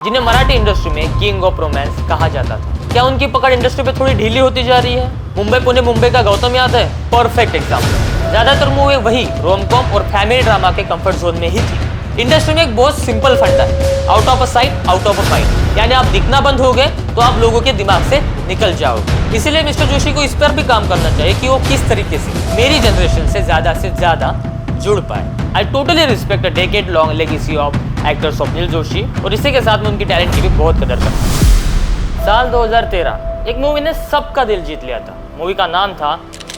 जिन्हें मराठी इंडस्ट्री में king of romance कहा जाता था। क्या उनकी पकड़ इंडस्ट्री पे थोड़ी ढीली होती जा रही है? मुंबई का गौतम याद है परफेक्ट एग्जाम्पल। ज्यादातर मूवी वही रोम कॉम और फैमिली ड्रामा के कंफर्ट जोन में ही थी। इंडस्ट्री में एक बहुत सिंपल फंडा है, out of a sight out of a mind, यानी आप दिखना बंद हो गए तो आप लोगों के दिमाग से निकल जाओगे। इसीलिए मिस्टर जोशी को इस पर भी काम करना चाहिए कि वो किस तरीके से मेरी जनरेशन से ज्यादा जुड़ पाए। आई totally respect a decade long legacy of actor Swapnil Joshi और इसी के साथ में उनकी टैलेंट की भी बहुत कदर करता हूँ। साल 2013 एक मूवी ने सबका दिल जीत लिया था। मूवी का नाम था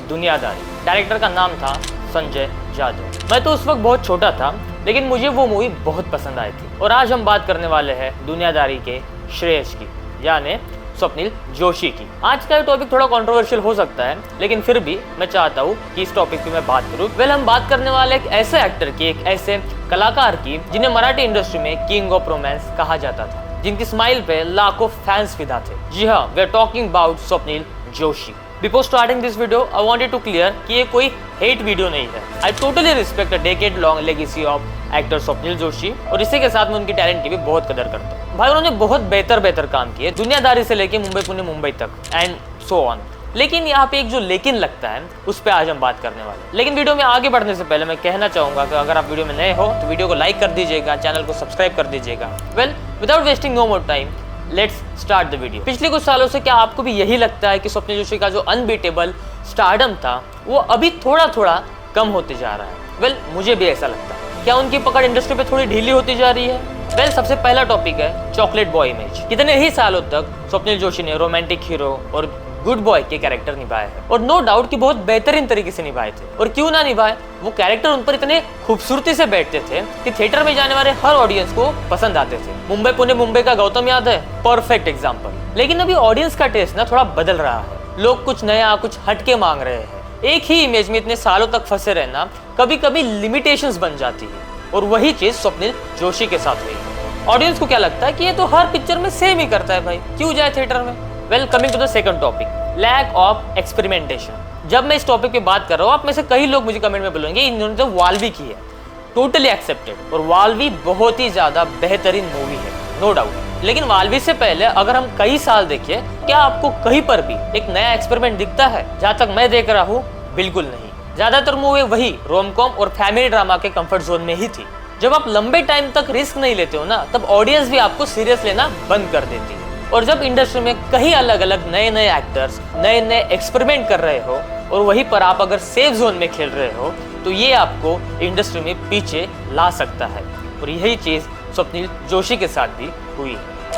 दुनियादारी, डायरेक्टर का नाम था संजय जादव। मैं तो उस वक्त बहुत छोटा था, लेकिन मुझे वो मूवी बहुत पसंद आई थी। और आज हम बात करने वाले हैं दुनियादारी के श्रेयस की, यानी स्वप्निल जोशी की। आज का ये टॉपिक थोड़ा कंट्रोवर्शियल हो सकता है, लेकिन फिर भी मैं चाहता हूँ कि इस टॉपिक पे मैं बात करूँ। हम बात करने वाले एक ऐसे एक्टर की, एक ऐसे कलाकार की जिन्हें मराठी इंडस्ट्री में किंग ऑफ रोमांस कहा जाता था, जिनकी स्माइल पे लाखों फैंस फिदा थे। जी हाँ, we are talking about Swapnil Joshi. Before starting this video I wanted to clear कि ये कोई हेट वीडियो नहीं है। I totally respect a decade long legacy of actor Swapnil Joshi और इसी के साथ में उनकी टैलेंट की भी बहुत कदर करता हूँ। भाई उन्होंने बहुत बेहतर काम किए, दुनियादारी से लेके मुंबई पुणे मुंबई तक एंड सो ऑन। लेकिन यहाँ पे एक जो लेकिन लगता है उस पर आज हम बात करने वाले। लेकिन वीडियो में आगे बढ़ने से पहले मैं कहना चाहूंगा कि अगर आप वीडियो में नए हो तो वीडियो को लाइक कर दीजिएगा, चैनल को सब्सक्राइब कर दीजिएगा। Without wasting no more time, let's start the video. पिछले कुछ सालों से क्या आपको भी यही लगता है कि स्वप्निल जोशी का जो अनबीटेबल स्टारडम था वो अभी थोड़ा कम होते जा रहा है? मुझे भी ऐसा लगता है। क्या उनकी पकड़ इंडस्ट्री पे थोड़ी ढीली होती जा रही है? सबसे पहला टॉपिक है चॉकलेट बॉय इमेज। कितने ही सालों तक स्वप्निल जोशी ने रोमांटिक हीरो और गुड बॉय के कैरेक्टर निभाए हैं और नो डाउट कि बहुत बेहतरीन तरीके से निभाए थे। और क्यों ना निभाए, वो कैरेक्टर उन पर इतने खूबसूरती से बैठते थे कि थिएटर में जाने वाले हर ऑडियंस को पसंद आते थे। मुंबई का गौतम याद है परफेक्ट एग्जाम्पल। लेकिन अभी ऑडियंस का टेस्ट ना थोड़ा बदल रहा है। लोग कुछ नया, कुछ हटके मांग रहे हैं। एक ही इमेज में इतने सालों तक फंसे रहना कभी कभी लिमिटेशंस बन जाती है, और वही चीज स्वप्निल जोशी के साथ हुई। ऑडियंस को क्या लगता है कि ये तो हर पिक्चर में सेम ही करता है भाई, क्यों जाए थिएटर में? Coming to the second topic, lack of experimentation. जब मैं इस टॉपिक पे बात कर रहा हूँ, आप में से कई लोग मुझे कमेंट में बोलेंगे इन्होंने तो वाल्वी की है। टोटली एक्सेप्टेड, और वाल्वी बहुत ही ज्यादा बेहतरीन मूवी है, नो डाउट। लेकिन वाल्वी से पहले अगर हम कई साल देखिए, क्या आपको कहीं पर भी एक नया एक्सपेरिमेंट दिखता है? जहाँ तक मैं देख रहा हूँ बिल्कुल नहीं। ज्यादातर मूवी वही रोम कॉम और फैमिली ड्रामा के कंफर्ट जोन में ही थी। जब आप लंबे टाइम तक रिस्क नहीं लेते हो ना, तब ऑडियंस भी आपको सीरियस लेना बंद कर देती है। और जब इंडस्ट्री में कई अलग अलग नए एक्टर्स नए एक्सपेरिमेंट कर रहे हो और वहीं पर आप अगर सेफ जोन में खेल रहे हो, तो ये आपको इंडस्ट्री में पीछे ला सकता है। और यही चीज स्वप्निल जोशी के साथ भी हुई।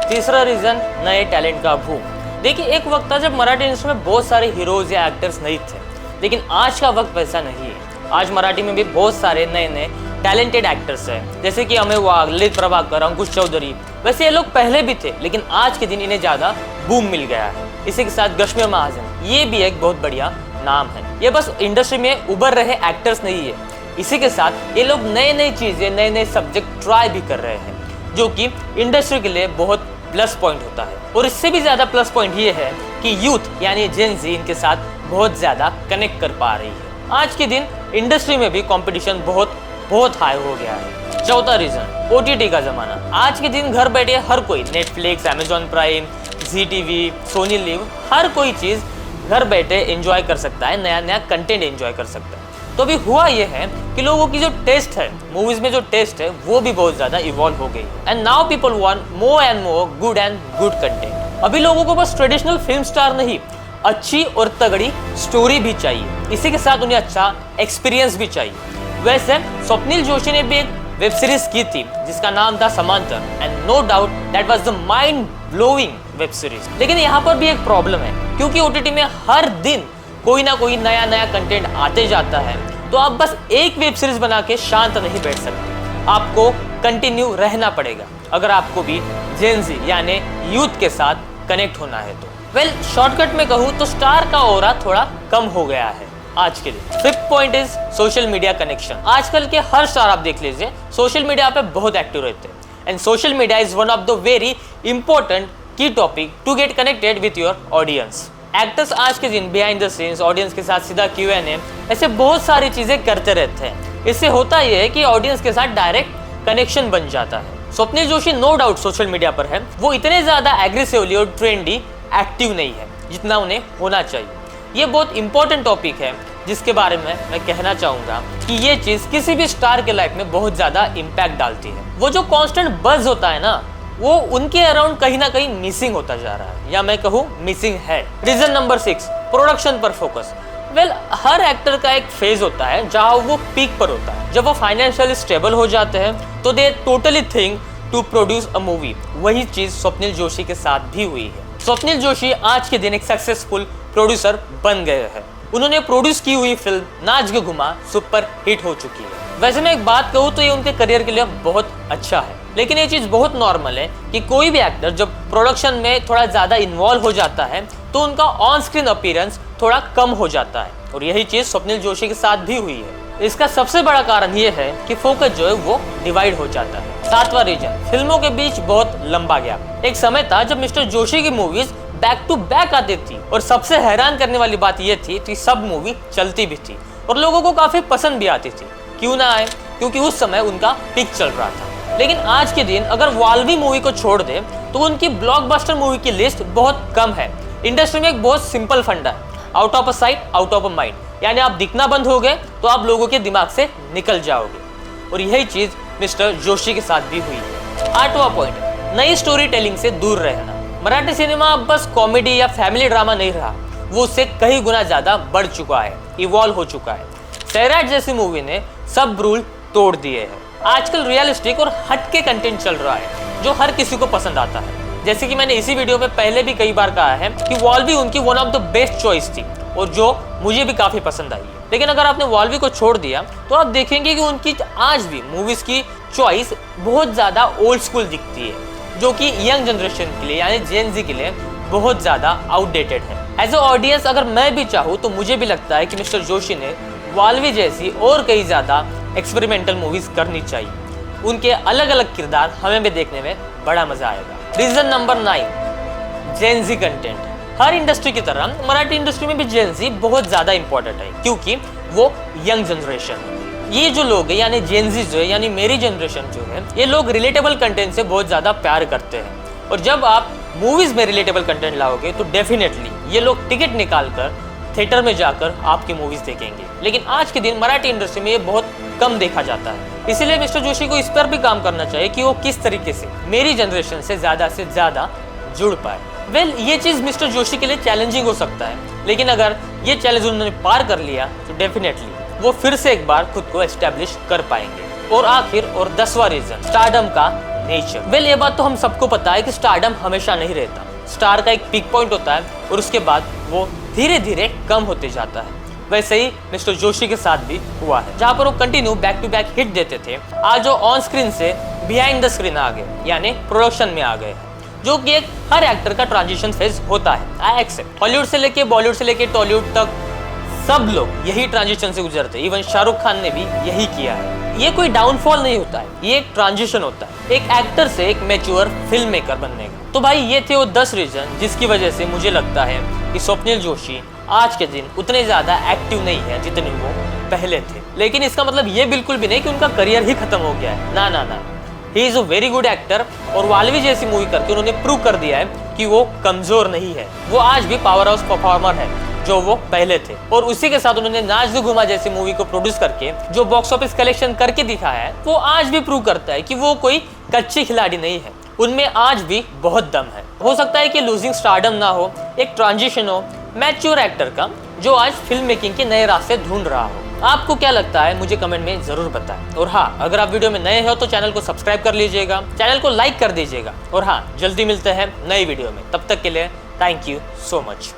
तीसरा रीजन, नए टैलेंट का भूख। देखिए, एक वक्त था जब मराठी इंडस्ट्री में बहुत सारे हीरोज या एक्टर्स नहीं थे, लेकिन आज का वक्त वैसा नहीं है। आज मराठी में भी बहुत सारे नए टैलेंटेड एक्टर्स हैं, जैसे कि अमेय वाघ, ललित प्रभाकर, अंकुश चौधरी। वैसे ये लोग पहले भी थे, लेकिन आज के दिन इन्हें ज्यादा बूम मिल गया है। इसी के साथ गश्मीर महाजन, ये भी एक बहुत बढ़िया नाम है। ये बस इंडस्ट्री में उभर रहे एक्टर्स नहीं है, इसी के साथ ये लोग नई चीजें, नए सब्जेक्ट ट्राई भी कर रहे हैं, जो कि इंडस्ट्री के लिए बहुत प्लस पॉइंट होता है। और इससे भी ज्यादा प्लस पॉइंट ये है कि यूथ यानी जेन ज़ी इनके साथ बहुत ज्यादा कनेक्ट कर पा रही है। आज के दिन इंडस्ट्री में भी कंपटीशन बहुत हाई हो गया है। चौथा रीजन, OTT का जमाना। आज के दिन घर बैठे हर कोई Netflix, Amazon prime, ZTV, Sony liv, हर कोई चीज घर बैठे एंजॉय कर सकता है, नया कंटेंट एंजॉय कर सकता है। तो अभी हुआ ये है कि लोगों की जो टेस्ट है, मूवीज में जो टेस्ट है, वो भी बहुत ज्यादा इवॉल्व हो गई। And now people want more and more good content. अभी लोगों को बस ट्रेडिशनल फिल्म स्टार नहीं, अच्छी और तगड़ी स्टोरी भी चाहिए। इसी के साथ उन्हें अच्छा एक्सपीरियंस भी चाहिए। वैसे स्वप्निल जोशी ने भी एक वेब सीरीज की थी जिसका नाम था Samantar, and no doubt that was the mind blowing web series. लेकिन यहाँ पर भी एक प्रॉब्लम है, क्योंकि OTT में हर दिन कोई ना कोई नया कंटेंट आते जाता है, तो आप बस एक वेब सीरीज बना के शांत नहीं बैठ सकते। आपको कंटिन्यू रहना पड़ेगा अगर आपको भी जेन ज़ी यानी यूथ के साथ कनेक्ट होना है तो। शॉर्टकट में कहूँ तो स्टार का ऑरा थोड़ा कम हो गया है आज के लिए। Fifth point is social media connection. आजकल के हर स्टार आप देख लीजिए, सोशल मीडिया पे बहुत एक्टिव रहते हैं, and social media is one of the very important key topic to get connected with your audience. Actors आज के दिन बिहाइंड द सीन्स ऑडियंस के साथ सीधा Q&A, ऐसे बहुत सारी चीजें करते रहते हैं। इससे होता यह है कि ऑडियंस के साथ डायरेक्ट कनेक्शन बन जाता है। Swapnil Joshi no doubt social media पर है, वो इतने ज्यादा एग्रेसिवली और ट्रेंडी एक्टिव नहीं है जितना उन्हें होना चाहिए। ये बहुत इंपॉर्टेंट टॉपिक है जिसके बारे में मैं कहना चाहूंगा कि ये चीज किसी भी स्टार के लाइफ में बहुत ज्यादा इम्पैक्ट डालती है। वो जो कांस्टेंट बज होता है ना, वो उनके अराउंड कहीं ना कहीं मिसिंग होता जा रहा है, या मैं कहूँ मिसिंग है। रीजन नंबर 6, प्रोडक्शन पर फोकस। वेल, हर एक्टर का एक फेज होता है जहां वो पीक पर होता है। जब वो फाइनेंशियली स्टेबल हो जाते हैं तो they totally think to produce a movie. वही चीज स्वप्निल जोशी के साथ भी हुई है। स्वप्निल जोशी आज के दिन एक सक्सेसफुल प्रोड्यूसर बन गए हैं। उन्होंने प्रोड्यूस की हुई फिल्म नाच के घुमा सुपर हिट हो चुकी है। वैसे मैं एक बात कहूँ तो ये उनके करियर के लिए बहुत अच्छा है, लेकिन ये चीज बहुत नॉर्मल है कि कोई भी एक्टर जब प्रोडक्शन में थोड़ा ज्यादा इन्वॉल्व हो जाता है तो उनका ऑन स्क्रीन अपीयरेंस थोड़ा कम हो जाता है, और यही चीज स्वप्निल जोशी के साथ भी हुई है। इसका सबसे बड़ा कारण ये है कि फोकस जो है वो डिवाइड हो जाता है। 7वां रीजन, फिल्मों के बीच बहुत लंबा गैप। एक समय था जब मिस्टर जोशी की मूवीज बैक टू बैक आती थी, और सबसे हैरान करने वाली बात यह थी कि सब मूवी चलती भी थी और लोगों को काफी पसंद भी आती थी। क्यों ना आए, क्योंकि उस समय उनका पीक चल रहा था। लेकिन आज के दिन अगर वाल्वी मूवी को छोड़ दे तो उनकी ब्लॉकबस्टर मूवी की लिस्ट बहुत कम है। इंडस्ट्री में एक बहुत सिंपल फंडा है, out of a sight out of a mind, यानी आप दिखना बंद हो गए तो आप लोगों के दिमाग से निकल जाओगे, और यही चीज मिस्टर जोशी के साथ भी हुई है। 8वां पॉइंट, नई स्टोरी टेलिंग से दूर रहना। मराठी सिनेमा अब बस कॉमेडी या फैमिली ड्रामा नहीं रहा, वो उससे कई गुना ज्यादा बढ़ चुका है, इवॉल्व हो चुका है। सैराट जैसी मूवी ने सब रूल तोड़ दिए हैं। आजकल रियलिस्टिक और हटके कंटेंट चल रहा है जो हर किसी को पसंद आता है। जैसे कि मैंने इसी वीडियो में पहले भी कई बार कहा है कि वॉल्वी उनकी one of the best choice थी, और जो मुझे भी काफी पसंद आई है। लेकिन अगर आपने वॉल्वी को छोड़ दिया तो आप देखेंगे कि उनकी आज भी मूवीज की चॉइस बहुत ज्यादा ओल्ड स्कूल दिखती है, जो कि यंग जनरेशन के लिए यानी जेन ज़ी के लिए बहुत ज्यादा आउटडेटेड है। एज ए ऑडियंस अगर मैं भी चाहूँ तो मुझे भी लगता है कि मिस्टर जोशी ने वॉल्वी जैसी और कई ज्यादा एक्सपेरिमेंटल मूवीज करनी चाहिए। उनके अलग अलग किरदार हमें भी देखने में बड़ा मजा आएगा। रीजन नंबर 9, जेन ज़ी कंटेंट। हर इंडस्ट्री की तरह मराठी इंडस्ट्री में भी जेन ज़ी बहुत ज्यादा इंपॉर्टेंट है, क्योंकि वो यंग जनरेशन है। ये जो लोग हैं यानी जेन ज़ी जो है, यानी मेरी जनरेशन जो है, ये लोग रिलेटेबल कंटेंट से बहुत ज्यादा प्यार करते हैं। और जब आप मूवीज में रिलेटेबल कंटेंट लाओगे तो डेफिनेटली ये लोग टिकट निकाल कर थिएटर में जाकर आपकी मूवीज देखेंगे। लेकिन आज के दिन मराठी इंडस्ट्री में ये बहुत कम देखा जाता है। इसीलिए मिस्टर जोशी को इस पर भी काम करना चाहिए कि वो किस तरीके से मेरी जनरेशन से ज्यादा जुड़ पाए। वेल, ये चीज मिस्टर जोशी के लिए चैलेंजिंग हो सकता है, लेकिन अगर ये चैलेंज उन्होंने पार कर लिया तो डेफिनेटली वो फिर से एक बार खुद को एस्टेब्लिश कर पाएंगे। और आखिर और 10वां रीजन, स्टारडम का नेचर। वेल, ये बात तो हम सबको पता है कि स्टारडम हमेशा नहीं रहता। स्टार का एक पीक पॉइंट होता है और उसके बाद वो धीरे धीरे कम होते जाता है। वैसे ही मिस्टर जोशी के साथ भी हुआ है, जहाँ पर वो continue back to back hit देते थे, आज वो ऑन स्क्रीन से बिहाइंड द स्क्रीन आ गए, यानी प्रोडक्शन में आ गए हैं, जो कि एक हर एक्टर का ट्रांजिशन फेज होता है। I accept. हॉलीवुड से लेके बॉलीवुड से लेके टॉलीवुड तक सब लोग यही ट्रांजिशन से गुजरते हैं। इवन शाहरुख खान ने भी यही किया है। ये कोई डाउनफॉल नहीं होता है, ये एक ट्रांजिशन होता है एक एक्टर से एक मैच्योर फिल्म मेकर बनने का। तो भाई ये थे वो 10 रीजन जिसकी वजह से मुझे लगता है कि स्वप्निल जोशी आज के दिन उतने ज्यादा एक्टिव नहीं है जितने वो पहले थे। लेकिन इसका मतलब ये बिल्कुल भी नहीं कि उनका करियर ही खत्म हो गया है। ना ना ना, he is a very good actor, और वाल्वी जैसी मूवी करके उन्होंने प्रूव कर दिया है कि वो कमजोर नहीं है। वो आज भी पावर हाउस परफॉर्मर है जो वो पहले थे, और उसी के साथ उन्होंने नाच दो घुमा जैसी मूवी को प्रोड्यूस करके जो बॉक्स ऑफिस कलेक्शन करके दिखाया है, वो आज भी प्रूव करता है कि वो कोई कच्ची खिलाड़ी नहीं है। उनमें आज भी बहुत दम है। हो सकता है कि लूजिंग स्टारडम ना हो, एक ट्रांजिशन हो मैच्योर एक्टर का जो आज फिल्म मेकिंग के नए रास्ते ढूंढ रहा हो। आपको क्या लगता है मुझे कमेंट में जरूर बताएं। और हाँ, अगर आप वीडियो में नए हो तो चैनल को सब्सक्राइब कर लीजिएगा, चैनल को लाइक कर दीजिएगा। और हाँ, जल्दी मिलते हैं नई वीडियो में, तब तक के लिए थैंक यू सो मच।